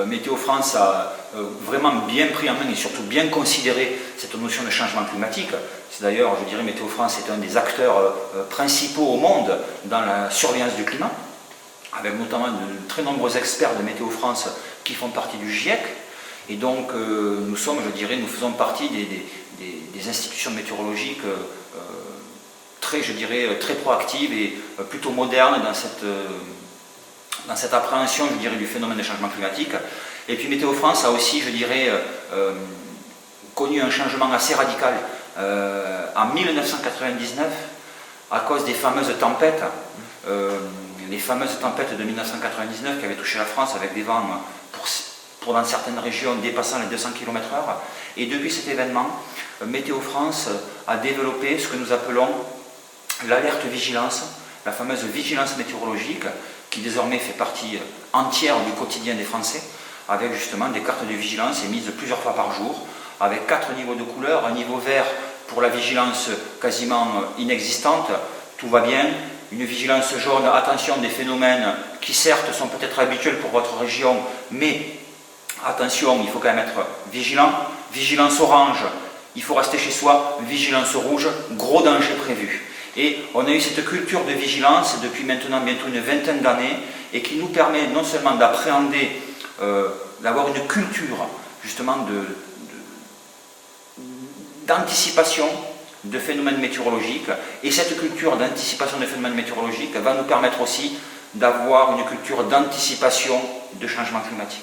Météo France a vraiment bien pris en main et surtout bien considéré cette notion de changement climatique. C'est d'ailleurs, je dirais, Météo France est un des acteurs principaux au monde dans la surveillance du climat, avec notamment de très nombreux experts de Météo France qui font partie du GIEC. Et donc nous sommes, je dirais, nous faisons partie des institutions météorologiques très, je dirais, très proactives et plutôt modernes dans cette appréhension, je dirais, du phénomène de changement climatique. Et puis Météo France a aussi, je dirais, connu un changement assez radical en 1999 à cause des fameuses tempêtes. Les fameuses tempêtes de 1999 qui avaient touché la France avec des vents pour dans certaines régions dépassant les 200 km/h. Et depuis cet événement, Météo France a développé ce que nous appelons l'alerte vigilance, la fameuse vigilance météorologique qui désormais fait partie entière du quotidien des Français, avec justement des cartes de vigilance émises plusieurs fois par jour, avec 4 niveaux de couleurs, un niveau vert pour la vigilance quasiment inexistante, tout va bien. Une vigilance jaune, attention, des phénomènes qui certes sont peut-être habituels pour votre région, mais attention, il faut quand même être vigilant. Vigilance orange, il faut rester chez soi. Vigilance rouge, gros danger prévu. Et on a eu cette culture de vigilance depuis maintenant bientôt une vingtaine d'années et qui nous permet non seulement d'appréhender, d'avoir une culture justement d'anticipation de phénomènes météorologiques, et cette culture d'anticipation de phénomènes météorologiques va nous permettre aussi d'avoir une culture d'anticipation de changement climatique.